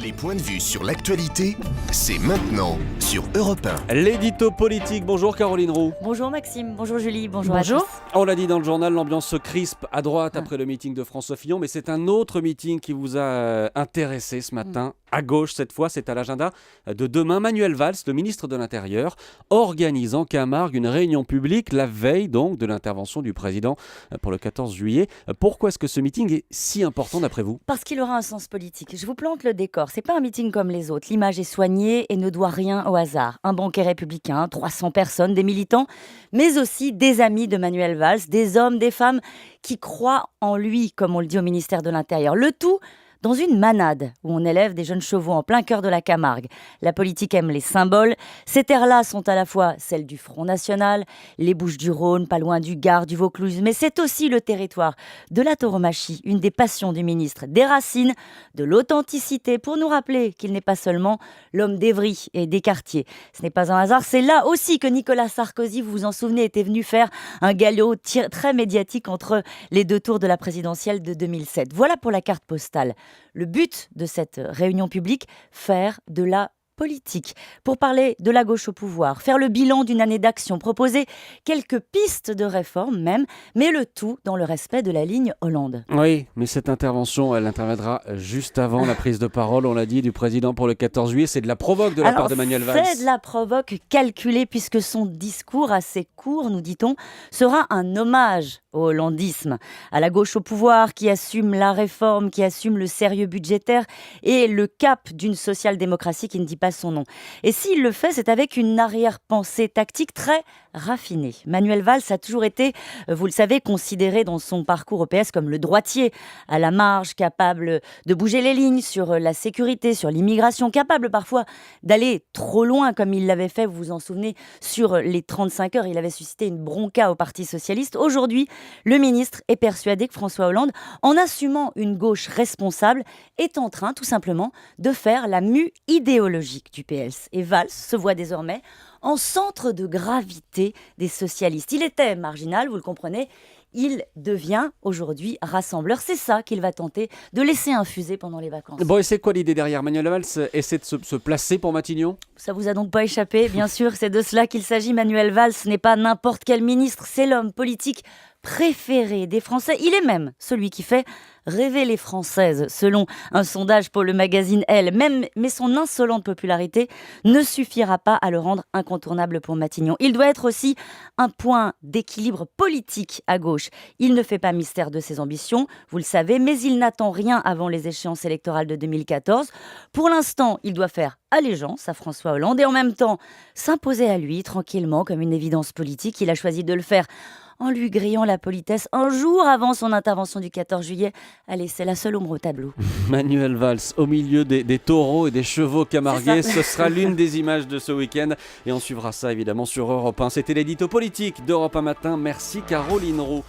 Les points de vue sur l'actualité, c'est maintenant sur Europe 1. L'édito politique. Bonjour Caroline Roux. Bonjour Maxime, bonjour Julie, bonjour. À tous. On l'a dit dans le journal, l'ambiance se crispe à droite après le meeting de François Fillon, mais c'est un autre meeting qui vous a intéressé ce matin. À gauche cette fois, c'est à l'agenda de demain. Manuel Valls, le ministre de l'Intérieur, organise en Camargue une réunion publique la veille donc de l'intervention du président pour le 14 juillet. Pourquoi est-ce que ce meeting est si important d'après vous ? Parce qu'il aura un sens politique. Je vous plante le décor. C'est pas un meeting comme les autres. L'image est soignée et ne doit rien au hasard. Un banquet républicain, 300 personnes, des militants, mais aussi des amis de Manuel Valls, des hommes, des femmes qui croient en lui, comme on le dit au ministère de l'Intérieur. Le tout dans une manade où on élève des jeunes chevaux en plein cœur de la Camargue. La politique aime les symboles. Ces terres-là sont à la fois celles du Front National, les Bouches-du-Rhône, pas loin du Gard, du Vaucluse, mais c'est aussi le territoire de la tauromachie, une des passions du ministre, des racines, de l'authenticité, pour nous rappeler qu'il n'est pas seulement l'homme d'Évry et des quartiers. Ce n'est pas un hasard, c'est là aussi que Nicolas Sarkozy, vous vous en souvenez, était venu faire un galop très médiatique entre les deux tours de la présidentielle de 2007. Voilà pour la carte postale. Le but de cette réunion publique, faire de la politique. Pour parler de la gauche au pouvoir, faire le bilan d'une année d'action, proposer quelques pistes de réforme même, mais le tout dans le respect de la ligne Hollande. Oui, mais cette intervention, elle interviendra juste avant la prise de parole, on l'a dit, du président pour le 14 juillet. C'est de la provoque de la part de Manuel Valls. C'est de la provoque calculée puisque son discours assez court, nous dit-on, sera un hommage au hollandisme, à la gauche au pouvoir qui assume la réforme, qui assume le sérieux budgétaire et le cap d'une social-démocratie qui ne dit pas son nom. Et s'il le fait, c'est avec une arrière-pensée tactique très raffinée. Manuel Valls a toujours été, vous le savez, considéré dans son parcours au PS comme le droitier, à la marge, capable de bouger les lignes sur la sécurité, sur l'immigration, capable parfois d'aller trop loin, comme il l'avait fait, vous vous en souvenez, sur les 35 heures. Il avait suscité une bronca au Parti socialiste. Aujourd'hui, le ministre est persuadé que François Hollande, en assumant une gauche responsable, est en train tout simplement de faire la mue idéologique du PS. Et Valls se voit désormais en centre de gravité des socialistes. Il était marginal, vous le comprenez, il devient aujourd'hui rassembleur. C'est ça qu'il va tenter de laisser infuser pendant les vacances. Bon, et c'est quoi l'idée derrière ? Manuel Valls essaie de se placer pour Matignon ? Ça vous a donc pas échappé ? Bien sûr, c'est de cela qu'il s'agit. Manuel Valls n'est pas n'importe quel ministre, c'est l'homme politique préféré des Français. Il est même celui qui fait rêver les Françaises, selon un sondage pour le magazine Elle. Mais son insolente popularité ne suffira pas à le rendre incontournable pour Matignon. Il doit être aussi un point d'équilibre politique à gauche. Il ne fait pas mystère de ses ambitions, vous le savez, mais il n'attend rien avant les échéances électorales de 2014. Pour l'instant, il doit faire allégeance à François Hollande et en même temps s'imposer à lui tranquillement comme une évidence politique. Il a choisi de le faire en lui grillant la politesse un jour avant son intervention du 14 juillet. Allez, c'est la seule ombre au tableau. Manuel Valls au milieu des taureaux et des chevaux camarguais, ce sera l'une des images de ce week-end et on suivra ça évidemment sur Europe 1. C'était l'édito politique d'Europe 1 Matin. Merci Caroline Roux.